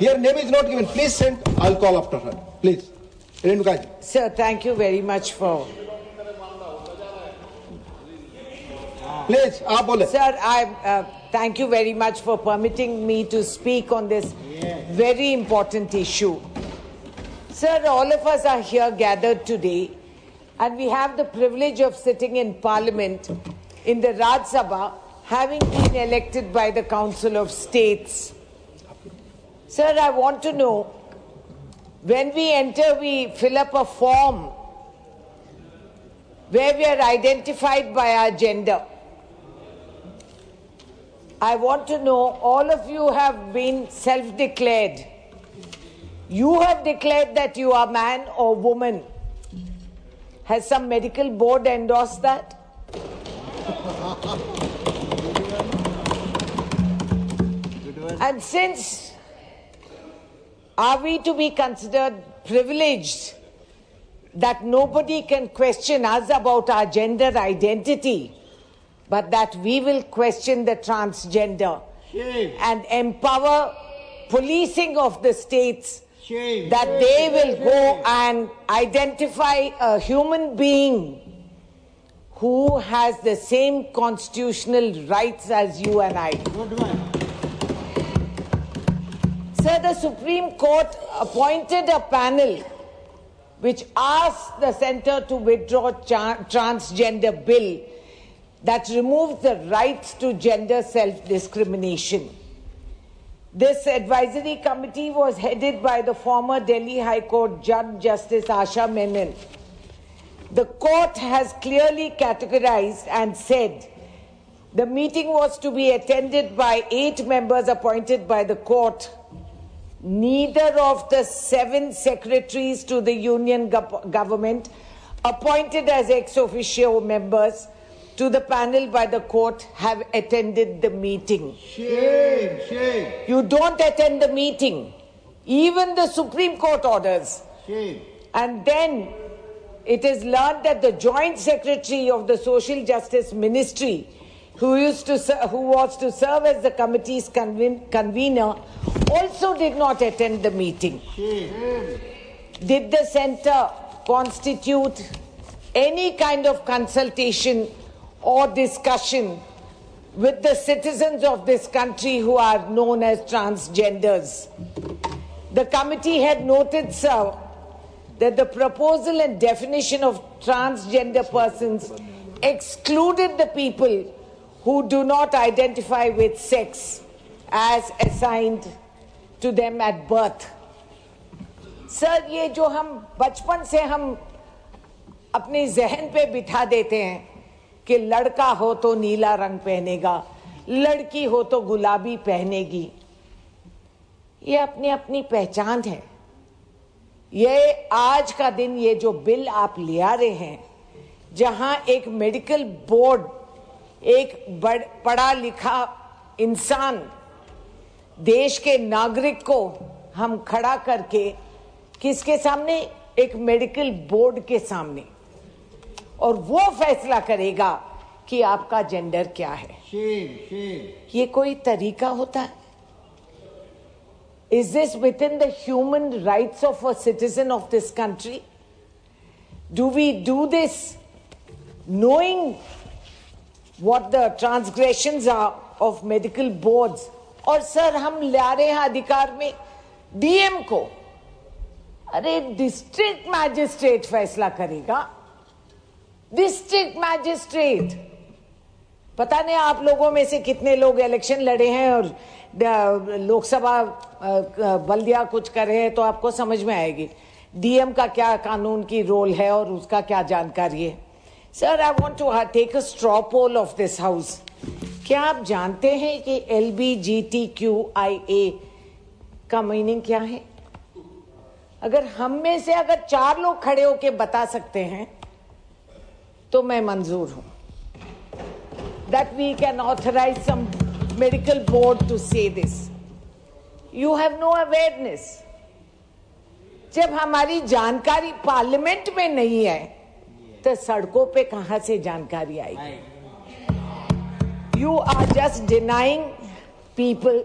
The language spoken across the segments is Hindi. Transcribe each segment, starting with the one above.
Her name is not given. Please send. I'll call after her. Please. Renuka ji. Sir, thank you very much for. Please, आप बोले. Sir, thank you very much for permitting me to speak on this very important issue. Sir, all of us are here gathered today, and we have the privilege of sitting in Parliament in the Raj Sabha, having been elected by the Council of States. Sir, I want to know, when we enter, we fill up a form where we are identified by our gender. I want to know, all of you have been self-declared. You have declared that you are man or woman. Has some medical board endorsed that? And since, are we to be considered privileged that nobody can question us about our gender identity, but that we will question the transgender and empower policing of the states that they will go and identify a human being who has the same constitutional rights as you and I. Sir, the Supreme Court appointed a panel which asked the centre to withdraw transgender bill that removes the rights to gender self-discrimination. This advisory committee was headed by the former Delhi High Court Judge Justice Asha Menon. The court has clearly categorized and said the meeting was to be attended by 8 members appointed by the court. Neither of the 7 secretaries to the union government appointed as ex officio members to the panel by the court have attended the meeting. Shame, shame. You don't attend the meeting. Even the Supreme Court orders. Shame. And then it is learned that the Joint Secretary of the Social Justice Ministry, who was to serve as the committee's convener, also did not attend the meeting. Shame. Did the centre constitute any kind of consultation or discussion with the citizens of this country who are known as transgenders? The committee had noted, sir, that the proposal and definition of transgender persons excluded the people who do not identify with sex as assigned to them at birth. Sir, ये जो हम बचपन से हम अपने जहन पे बिठा देते हैं कि लड़का हो तो नीला रंग पहनेगा, लड़की हो तो गुलाबी पहनेगी, ये अपनी अपनी पहचान है। ये आज का दिन, ये जो बिल आप ले आ रहे हैं, जहां एक मेडिकल बोर्ड, एक पढ़ा लिखा इंसान, देश के नागरिक को हम खड़ा करके किसके सामने? एक मेडिकल बोर्ड के सामने, और वो फैसला करेगा कि आपका जेंडर क्या है। ये कोई तरीका होता है? Is this within the human rights of a citizen of this country? Do we do this knowing what the transgressions are of medical boards? और सर, हम ला रहे हैं अधिकार में डीएम को। अरे डिस्ट्रिक्ट मैजिस्ट्रेट फैसला करेगा, डिस्ट्रिक्ट मैजिस्ट्रेट। पता नहीं आप लोगों में से कितने लोग इलेक्शन लड़े हैं और लोकसभा बल्दिया कुछ कर रहे हैं, तो आपको समझ में आएगी डीएम का क्या कानून की रोल है और उसका क्या जानकारी है। Sir, I want to take a straw poll of this house. क्या आप जानते हैं कि LGBTQIA का मीनिंग क्या है? अगर हम में से अगर 4 लोग खड़े होके बता सकते हैं तो मैं मंजूर हूं। That we can authorize some medical board to say this. You have no awareness. जब हमारी जानकारी पार्लियामेंट में नहीं है तो सड़कों पे कहां से जानकारी आएगी? You are just denying people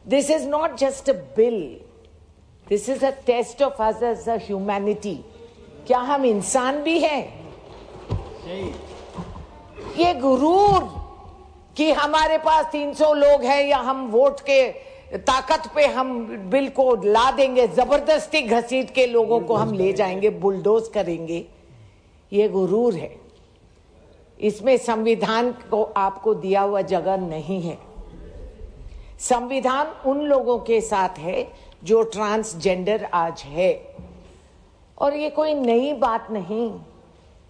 This is not just a bill. This is a test of us as a humanity. क्या हम इंसान भी हैं? ये गुरूर कि हमारे पास 300 लोग हैं या हम वोट के ताकत पे हम बिल को ला देंगे, जबरदस्ती घसीट के लोगों को हम ले जाएंगे, बुलडोज करेंगे, ये गुरूर है। इसमें संविधान को आपको दिया हुआ जगह नहीं है। संविधान उन लोगों के साथ है जो ट्रांसजेंडर आज है, और ये कोई नई बात नहीं।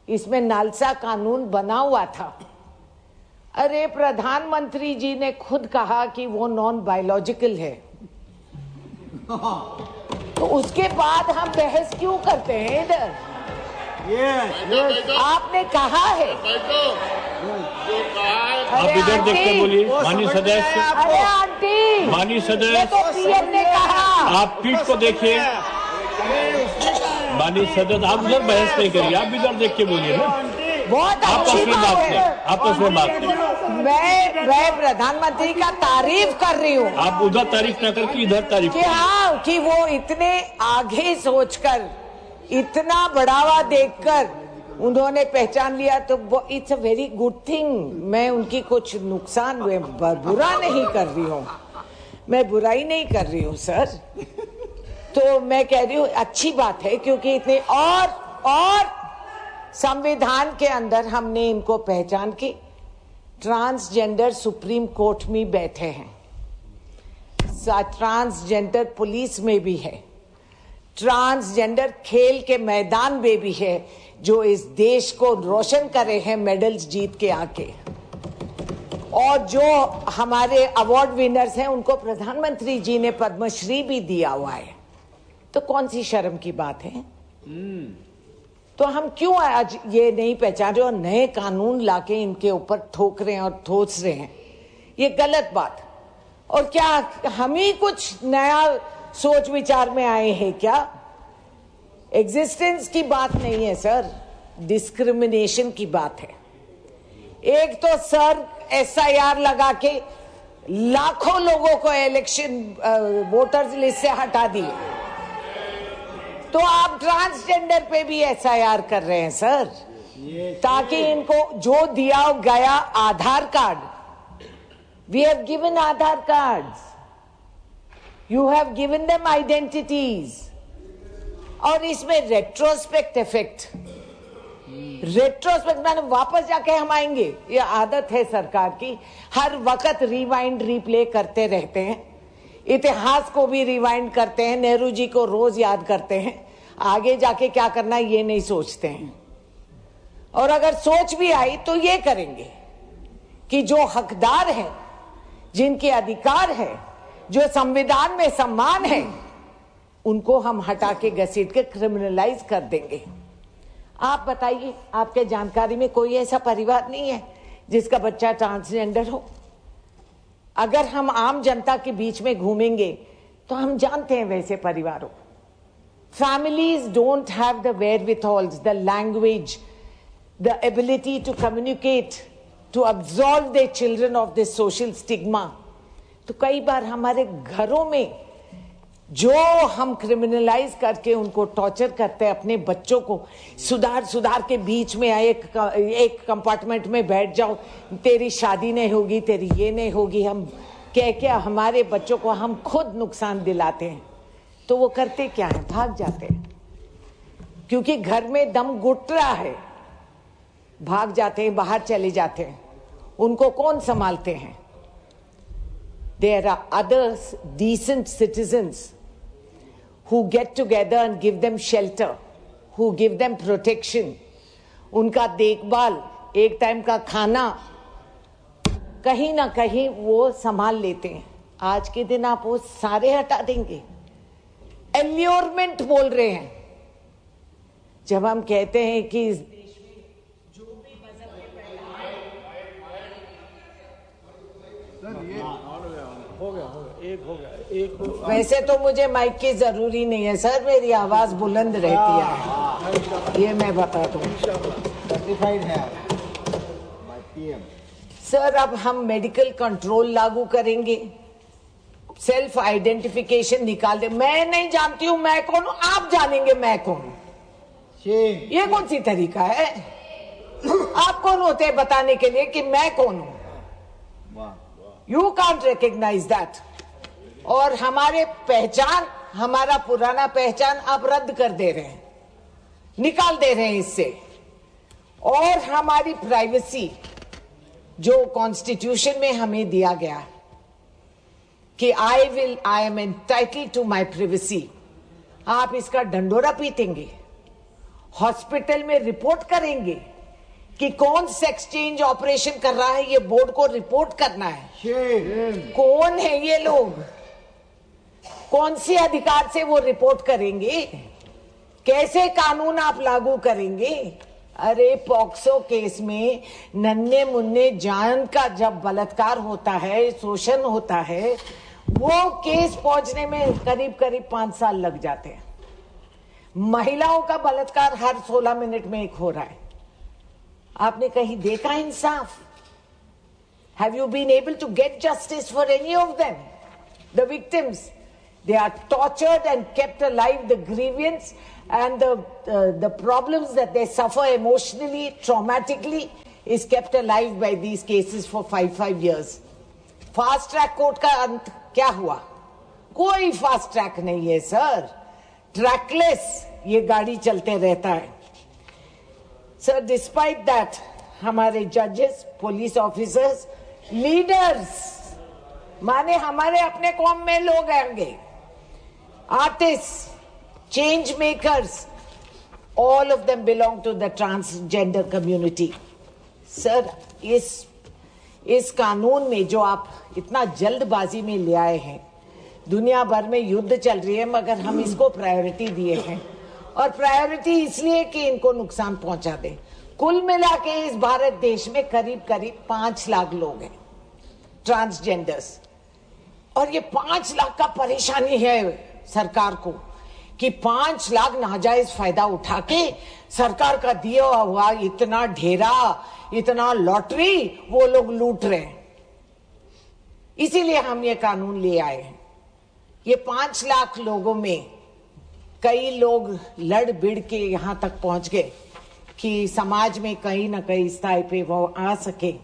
इसमें नालसा कानून बना हुआ था। अरे प्रधानमंत्री जी ने खुद कहा कि वो नॉन बायोलॉजिकल है, तो उसके बाद हम बहस क्यों करते हैं इधर? आपने कहा है। आप इधर देख के बोलिए। माननीय सदस्य, अरे आंटी, माननीय ये सदस्य, तो पीएम ने कहा। आप पीठ को देखिए। माननीय सदस्य, आप उधर बहस नहीं करिए, आप इधर देख के बोलिए ना। बहुत आपस अच्छी में बात बात नहीं, है। आपस में बात नहीं। मैं प्रधानमंत्री का तारीफ कर रही हूँ आप उधर तारीफ न करके इधर तारीफ कि करिए। हाँ, कि वो इतने आगे सोचकर, इतना बढ़ावा देखकर उन्होंने पहचान लिया, तो it's a very good thing. मैं उनकी कुछ नुकसान बुरा नहीं कर रही हूँ, मैं बुराई नहीं कर रही हूँ सर। तो मैं कह रही हूँ अच्छी बात है, क्योंकि इतने और संविधान के अंदर हमने इनको पहचान की। ट्रांसजेंडर सुप्रीम कोर्ट में बैठे हैं, ट्रांसजेंडर पुलिस में भी है, ट्रांसजेंडर खेल के मैदान में भी है, जो इस देश को रोशन करे हैं मेडल्स जीत के आके। और जो हमारे अवार्ड विनर्स हैं उनको प्रधानमंत्री जी ने पद्मश्री भी दिया हुआ है। तो कौन सी शर्म की बात है? तो हम क्यों आज ये नहीं पहचान रहे और नए कानून लाके इनके ऊपर ठोक रहे हैं और ठोस रहे हैं? ये गलत बात। और क्या हम ही कुछ नया सोच विचार में आए हैं क्या? एग्जिस्टेंस की बात नहीं है सर, डिस्क्रिमिनेशन की बात है। एक तो सर एसआईआर लगा के लाखों लोगों को इलेक्शन वोटर्स लिस्ट से हटा दिए, तो आप ट्रांसजेंडर पे भी एसआईआर कर रहे हैं सर, ताकि इनको जो दिया गया Aadhaar card, we have given Aadhaar cards, you have given them identities, और इसमें रेट्रोस्पेक्ट इफेक्ट, रेट्रोस्पेक्ट माने वापस जाके हम आएंगे। ये आदत है सरकार की, हर वक्त रिवाइंड रिप्ले करते रहते हैं, इतिहास को भी रिवाइंड करते हैं, नेहरू जी को रोज याद करते हैं, आगे जाके क्या करना है ये नहीं सोचते हैं। और अगर सोच भी आई तो ये करेंगे कि जो हकदार हैं, जिनके अधिकार है, जो संविधान में सम्मान है, उनको हम हटा के घसीट के क्रिमिनलाइज कर देंगे। आप बताइए, आपके जानकारी में कोई ऐसा परिवार नहीं है जिसका बच्चा ट्रांसजेंडर हो? अगर हम आम जनता के बीच में घूमेंगे तो हम जानते हैं वैसे परिवारों। Families don't have the wherewithals, the language, the ability to communicate, to absolve their children of this social stigma. तो कई बार हमारे घरों में जो हम क्रिमिनलाइज करके उनको टॉर्चर करते हैं, अपने बच्चों को सुधार के बीच में एक कंपार्टमेंट में बैठ जाओ, तेरी शादी नहीं होगी, तेरी ये नहीं होगी, हम कह हमारे बच्चों को हम खुद नुकसान दिलाते हैं। तो वो करते क्या है? भाग जाते हैं, क्योंकि घर में दम घुट रहा है, भाग जाते हैं, बाहर चले जाते हैं। उनको कौन संभालते हैं? There are other decent citizens who get together and give them shelter, who give them protection, उनका देखभाल, एक टाइम का खाना कहीं ना कहीं वो संभाल लेते हैं। आज के दिन आप वो सारे हटा देंगे। एल्योरमेंट बोल रहे हैं। जब हम कहते हैं कि इस देश में जो भी मजहब के वैसे तो मुझे माइक की जरूरी नहीं है सर, मेरी आवाज बुलंद रहती है, ये मैं बता दूं। सर्टिफाइड है सर, अब हम मेडिकल कंट्रोल लागू करेंगे सेल्फ आइडेंटिफिकेशन निकाल दे। मैं नहीं जानती हूं मैं कौन हूं, आप जानेंगे मैं कौन हूं। ये कौन सी तरीका है? आप कौन होते हैं बताने के लिए कि मैं कौन हूं? You can't recognise that. और हमारे पहचान, हमारा पुराना पहचान आप रद्द कर दे रहे हैं, निकाल दे रहे हैं इससे। और हमारी प्राइवेसी जो कॉन्स्टिट्यूशन में हमें दिया गया कि I am entitled to my privacy, आप इसका डंडोरा पीटेंगे, हॉस्पिटल में रिपोर्ट करेंगे कि कौन सेक्स चेंज ऑपरेशन कर रहा है, ये बोर्ड को रिपोर्ट करना है। कौन है ये लोग? कौन से अधिकार से वो रिपोर्ट करेंगे? कैसे कानून आप लागू करेंगे? अरे पॉक्सो केस में नन्हे मुन्ने जान का जब बलात्कार होता है, शोषण होता है, वो केस पहुंचने में करीब करीब 5 साल लग जाते हैं। महिलाओं का बलात्कार हर 16 मिनट में एक हो रहा है। आपने कहीं देखा इंसाफ? Have you been able to get justice for any of them? The victims, they are tortured and kept alive. The grievance and the problems that they suffer emotionally, traumatically, is kept alive by these cases for 5 years. Fast track court का अंत क्या हुआ? कोई फास्ट ट्रैक नहीं है सर, ट्रैकलेस ये गाड़ी चलते रहता है सर। डिस्पाइट दैट हमारे जजेस, पुलिस ऑफिसर्स, लीडर्स, माने हमारे अपने कौम में लोग आएंगे, artist, change makers, all of them belong to the transgender community. Sir इस कानून में जो आप इतना जल्दबाजी में ले आए हैं, दुनिया भर में युद्ध चल रही है मगर हम इसको प्रायोरिटी दिए हैं, और प्रायोरिटी इसलिए कि इनको नुकसान पहुंचा दे। कुल मिला के इस भारत देश में करीब करीब 5 लाख लोग हैं ट्रांसजेंडर्स, और ये 5 लाख का परेशानी है सरकार को कि 5 लाख नाजायज फायदा उठा के सरकार का दिया हुआ इतना ढेरा, इतना लॉटरी वो लोग लूट रहे हैं। इसीलिए हम ये कानून ले आए हैं। ये 5 लाख लोगों में कई लोग लड़ भिड़ के यहां तक पहुंच गए कि समाज में कहीं ना कहीं स्थायी पे वो आ सके।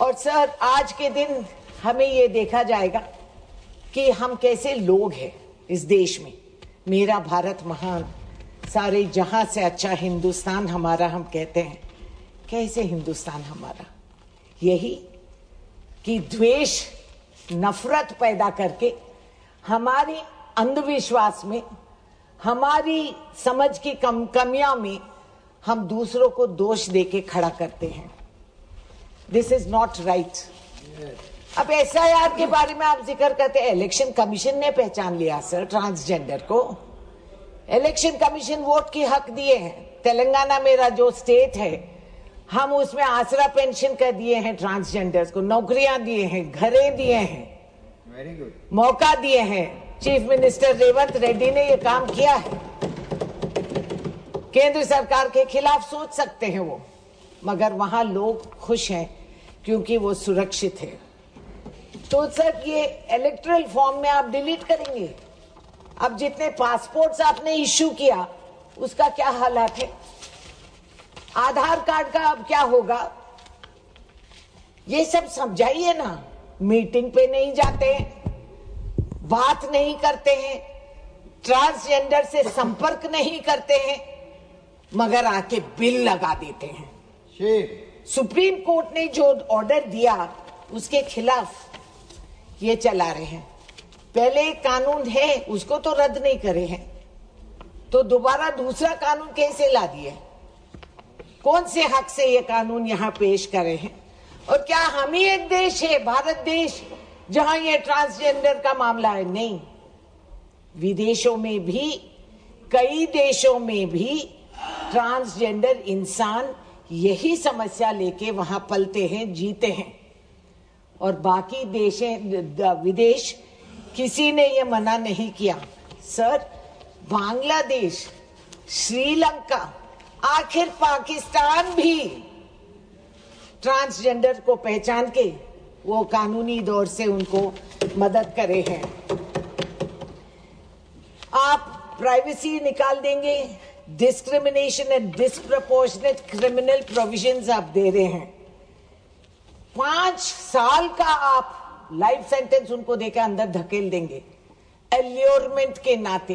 और सर आज के दिन हमें ये देखा जाएगा कि हम कैसे लोग हैं इस देश में। मेरा भारत महान, सारे जहां से अच्छा हिंदुस्तान हमारा हम कहते हैं। कैसे हिंदुस्तान हमारा? यही कि द्वेष, नफरत पैदा करके हमारी अंधविश्वास में, हमारी समझ की कमियां में हम दूसरों को दोष देके खड़ा करते हैं। This is not right. अब SIR के बारे में आप जिक्र करते हैं, इलेक्शन कमीशन ने पहचान लिया सर ट्रांसजेंडर को। इलेक्शन कमीशन वोट की हक दिए हैं। तेलंगाना मेरा जो स्टेट है, हम उसमें आसरा पेंशन कर दिए हैं ट्रांसजेंडर्स को, नौकरियां दिए हैं, घरें दिए हैं, वेरी गुड, मौका दिए हैं। चीफ मिनिस्टर रेवंत रेड्डी ने यह काम किया है। केंद्र सरकार के खिलाफ सोच सकते हैं वो, मगर वहां लोग खुश हैं क्योंकि वो सुरक्षित है। तो सर ये इलेक्टोरल फॉर्म में आप डिलीट करेंगे। अब जितने पासपोर्ट्स आपने इश्यू किया उसका क्या हालात है? आधार कार्ड का अब क्या होगा? ये सब समझाइए ना। मीटिंग पे नहीं जाते हैं, बात नहीं करते हैं, ट्रांसजेंडर से संपर्क नहीं करते हैं, मगर आके बिल लगा देते हैं। सुप्रीम कोर्ट ने जो ऑर्डर दिया उसके खिलाफ ये चला रहे हैं। पहले एक कानून है उसको तो रद्द नहीं करे हैं, तो दोबारा दूसरा कानून कैसे ला दिए? कौन से हक से ये कानून यहां पेश करे हैं? और क्या हम ही एक देश है, भारत देश, जहां ये ट्रांसजेंडर का मामला है? नहीं, विदेशों में भी, कई देशों में भी ट्रांसजेंडर इंसान यही समस्या लेके वहां पलते हैं, जीते हैं। और बाकी विदेश किसी ने ये मना नहीं किया। सर बांग्लादेश, श्रीलंका, आखिर पाकिस्तान भी ट्रांसजेंडर को पहचान के वो कानूनी दौर से उनको मदद करे हैं। आप प्राइवेसी निकाल देंगे, discrimination and disproportionate criminal provisions आप दे रहे हैं। 5 साल का आप लाइफ सेंटेंस उनको देकर अंदर धकेल देंगे एल्योरमेंट के नाते।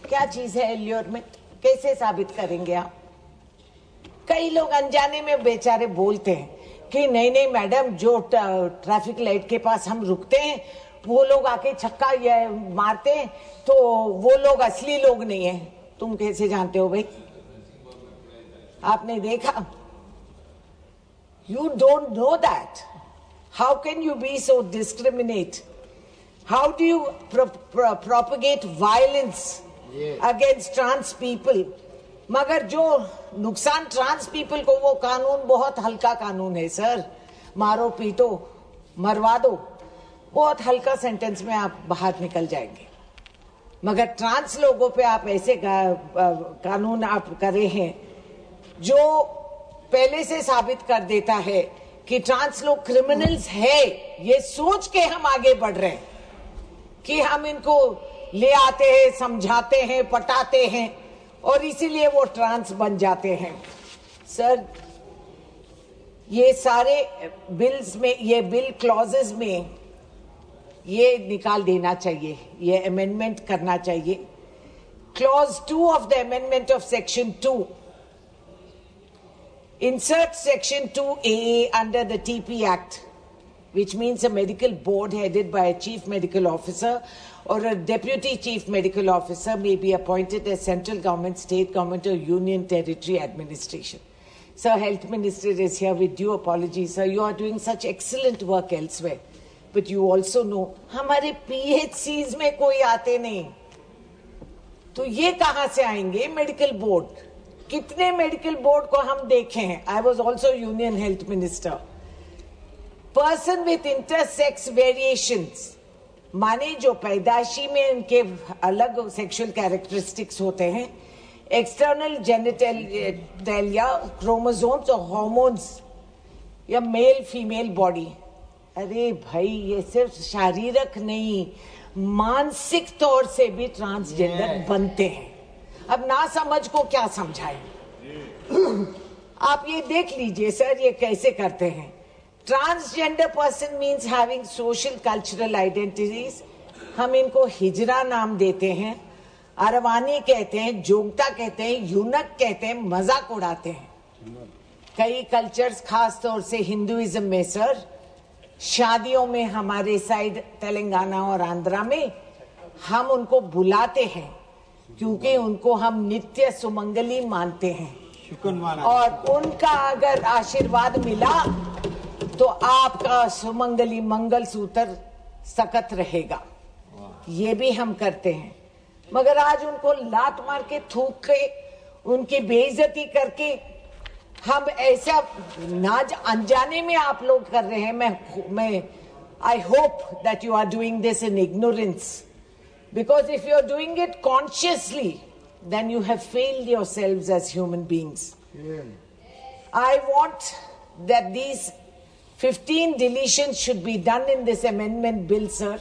क्या चीज है एल्योरमेंट, कैसे साबित करेंगे आप? कई लोग अनजाने में बेचारे बोलते हैं कि नहीं नहीं मैडम, जो ट्रैफिक लाइट के पास हम रुकते हैं वो लोग आके छक्का ये मारते हैं तो वो लोग असली लोग नहीं है। तुम कैसे जानते हो भाई? आपने देखा? You don't know that. How can you be so discriminate? How do you propagate violence against trans people? मगर जो नुकसान ट्रांस पीपल को, वो कानून बहुत हल्का कानून है सर। मारो पीटो मरवा दो, बहुत हल्का सेंटेंस में आप बाहर निकल जाएंगे। मगर ट्रांस लोगों पे आप ऐसे कानून आप करे हैं जो पहले से साबित कर देता है कि ट्रांस लोग क्रिमिनल्स है। ये सोच के हम आगे बढ़ रहे हैं कि हम इनको ले आते हैं, समझाते हैं, पटाते हैं और इसीलिए वो ट्रांस बन जाते हैं। सर, ये सारे बिल्स में, ये बिल क्लॉजेस में ये निकाल देना चाहिए, ये अमेंडमेंट करना चाहिए। Clause 2 of the amendment of section 2 insert section 2AA under the TP Act, which means a medical board headed by a chief medical officer or a deputy chief medical officer may be appointed as central government, state government or union territory administration. Sir, Health Minister is here. With due apologies, sir, you are doing such excellent work elsewhere. But you also know, हमारे PHCs में कोई आते नहीं, तो ये कहाँ से आएंगे मेडिकल बोर्ड? कितने मेडिकल बोर्ड को हम देखे हैं। I was also union health minister. Person with intersex variations, माने जो पैदाइशी में उनके अलग सेक्सुअल कैरेक्टरिस्टिक्स होते हैं, एक्सटर्नल जेनिटल या क्रोमोसोम्स और हॉर्मोन्स या मेल फीमेल बॉडी। अरे भाई, ये सिर्फ शारीरिक नहीं, मानसिक तौर से भी ट्रांसजेंडर बनते हैं। अब ना समझ को क्या समझाए? आप ये देख लीजिए सर, ये कैसे करते हैं। Transgender person means having social cultural identities. हम इनको हिजरा नाम देते हैं, अरवानी कहते हैं, जोगता कहते हैं, यूनक कहते हैं, मजाक उड़ाते हैं। कई कल्चर्स, खास तौर से हिंदुइज्म में सर, शादियों में हमारे साइड तेलंगाना और आंध्रा में हम उनको बुलाते हैं क्योंकि उनको हम नित्य सुमंगली मानते हैं और उनका अगर आशीर्वाद मिला तो आपका सुमंगली मंगल सूत्र सख्त रहेगा। ये भी हम करते हैं। मगर आज उनको लात मार के, थूक के, उनकी बेइज्जती करके हम ऐसा नाज अनजाने में आप लोग कर रहे हैं। मैं I hope that you are doing this in ignorance, because if you are doing it consciously, then you have failed yourselves as human beings. I want that these 15 deletions should be done in this amendment bill, sir.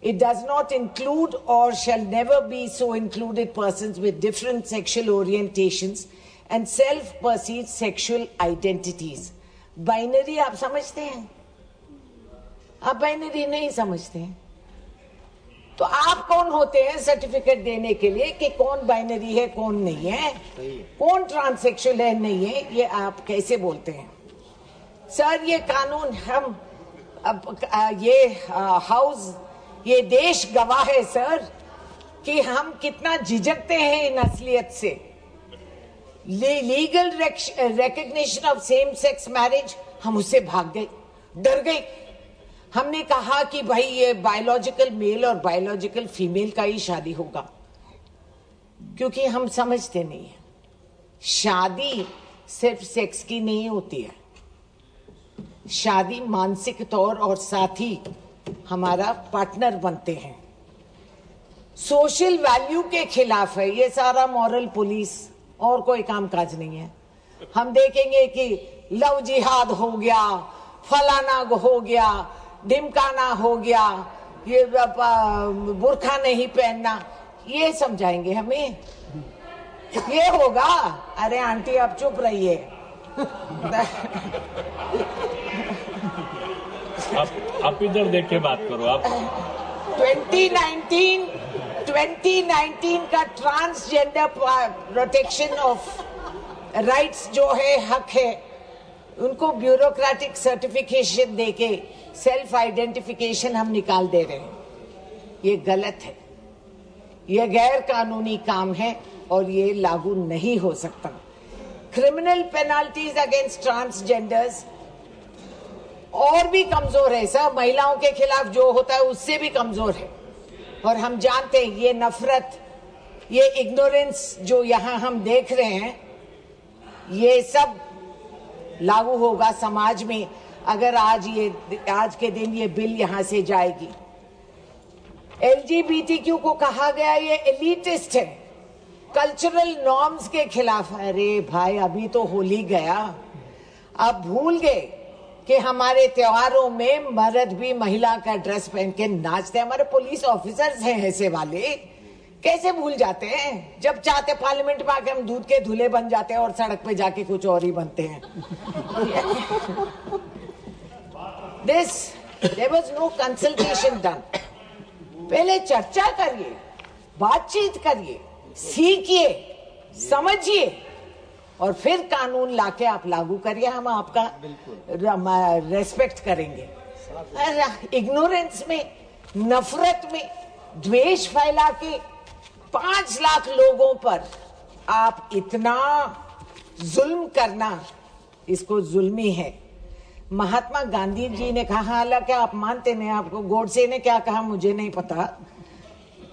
It does not include or shall never be so included persons with different sexual orientations and self-perceived sexual identities. Binary आप समझते हैं? आप binary नहीं समझते हैं तो आप कौन होते हैं सर्टिफिकेट देने के लिए कि कौन बाइनरी है, कौन नहीं है, कौन ट्रांससेक्सुअल है, नहीं है? ये आप कैसे बोलते हैं सर? ये कानून हम ये हाउस, ये देश गवाह है सर कि हम कितना झिझकते हैं इन असलियत से। Legal recognition of same sex marriage, हम उससे भाग गए, डर गए। हमने कहा कि भाई ये बायोलॉजिकल मेल और बायोलॉजिकल फीमेल का ही शादी होगा, क्योंकि हम समझते नहीं है शादी सिर्फ सेक्स की नहीं होती है। शादी मानसिक तौर और साथ ही हमारा पार्टनर बनते हैं। सोशल वैल्यू के खिलाफ है ये सारा मॉरल पुलिस, और कोई काम काज नहीं है। हम देखेंगे कि लव जिहाद हो गया, फलाना हो गया, ढिमकाना हो गया, ये बुर्खा नहीं पहनना, ये समझाएंगे हमें? ये होगा? अरे आंटी आप चुप रहिए। आप इधर देख के बात करो। आप 2019 का ट्रांसजेंडर प्रोटेक्शन ऑफ राइट्स जो है, हक है, उनको ब्यूरोक्रेटिक सर्टिफिकेशन देके सेल्फ आइडेंटिफिकेशन हम निकाल दे रहे हैं। ये गलत है, ये गैर कानूनी काम है और ये लागू नहीं हो सकता। क्रिमिनल पेनल्टीज अगेंस्ट ट्रांसजेंडर्स और भी कमजोर है सर, महिलाओं के खिलाफ जो होता है उससे भी कमजोर है। और हम जानते हैं ये नफरत, ये इग्नोरेंस जो यहां हम देख रहे हैं, ये सब लागू होगा समाज में अगर आज के दिन ये बिल यहां से जाएगी। LGBTQ को कहा गया ये एलिटिस्ट है, कल्चरल नॉर्म्स के खिलाफ। अरे भाई अभी तो होली गया, अब भूल गए कि हमारे त्योहारों में मर्द भी महिला का ड्रेस पहन के नाचते हैं। हमारे पुलिस ऑफिसर्स हैं ऐसे वाले, कैसे भूल जाते हैं? जब चाहते पार्लियामेंट में आके हम दूध के धुले बन जाते हैं और सड़क पे जाके कुछ और ही बनते हैं। There was no consultation done. पहले चर्चा करिए, बातचीत करिए, सीखिए, समझिए और फिर कानून लाके आप लागू करिए, हम आपका रेस्पेक्ट करेंगे। इग्नोरेंस में, नफरत में, द्वेष फैला के 5 लाख लोगों पर आप इतना जुल्म करना, इसको जुल्मी है। महात्मा गांधी जी ने कहा, हालांकि आप मानते नहीं, आपको गोडसे ने क्या कहा मुझे नहीं पता,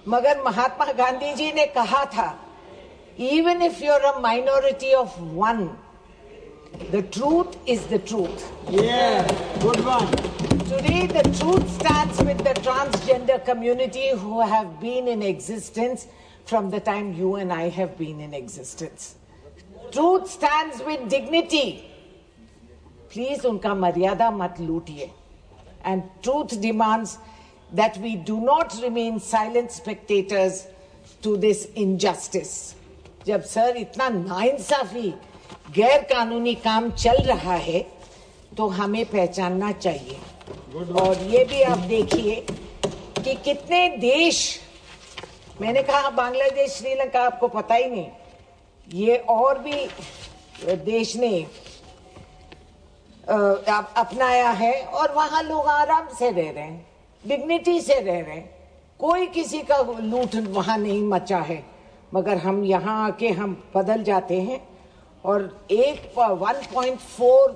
मगर महात्मा गांधी जी ने कहा था, even if you're a minority of one, the truth is the truth. Yeah, good one. Today the truth stands with the transgender community who have been in existence from the time you and I have been in existence. Truth stands with dignity. Please उनका मर्यादा मत लूटिए। And truth demands that we do not remain silent spectators to this injustice. जब सर इतना नाइंसाफी, गैर कानूनी काम चल रहा है तो हमें पहचानना चाहिए। और ये भी आप देखिए कि कितने देश, मैंने कहा बांग्लादेश, श्रीलंका आपको पता ही नहीं, ये और भी देश ने अपनाया है और वहां लोग आराम से रह रहे हैं, डिग्निटी से रह रहे हैं, कोई किसी का लूट वहां नहीं मचा है। मगर हम यहाँ आके हम बदल जाते हैं और 1.4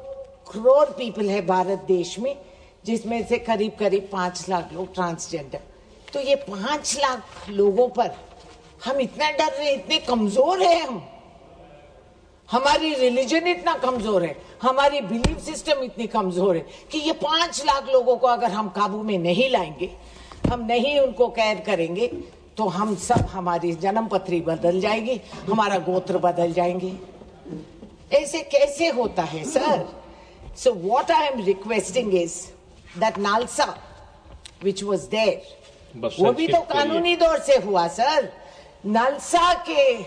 करोड़ पीपल है भारत देश में, जिसमें से करीब 5 लाख लोग ट्रांसजेंडर। तो ये 5 लाख लोगों पर हम इतना डर रहे, इतने कमजोर है हम, हमारी रिलीजन इतना कमजोर है, हमारी बिलीफ सिस्टम इतनी कमजोर है कि ये 5 लाख लोगों को अगर हम काबू में नहीं लाएंगे, हम नहीं उनको कैद करेंगे, तो हम सब, हमारी जन्मपत्री बदल जाएगी, हमारा गोत्र बदल जाएंगे। ऐसे कैसे होता है sir? So what I am requesting is that NALSA which was there, वो भी तो कानूनी दौर से हुआ सर। नालसा के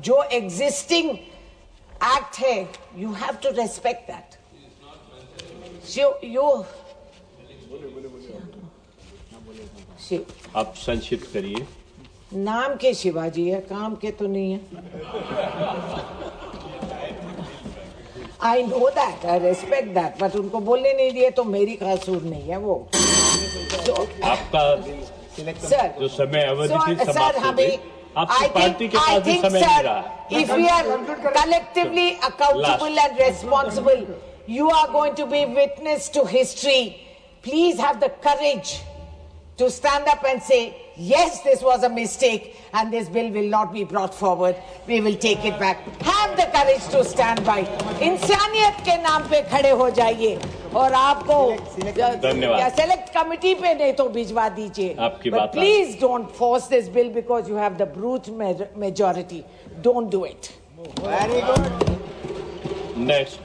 जो एग्जिस्टिंग एक्ट है, you have to respect that. आप संक्षिप्त करिए। नाम के शिवाजी है, काम के तो नहीं है। I know that, I respect that, but उनको बोलने नहीं दिए तो मेरी कसूर नहीं है वो। आपका सर जो समय अवधि थी सर समाप्त हो गई। आपकी पार्टी के पास भी समय नहीं रहा। If we are collectively accountable and responsible, you are going to be witness to history. Please have the courage to stand up and say, yes, this was a mistake and this bill will not be brought forward. We will take it back. Have the courage to stand by. इंसानियत के नाम पे खड़े हो जाइए और आपको धन्यवाद। सेलेक्ट कमिटी पे नहीं तो भिजवा दीजिए। आपकी बात। Please don't force this bill because you have the brute majority. Don't do it. Very good. Next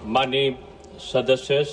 माननीय सदस्य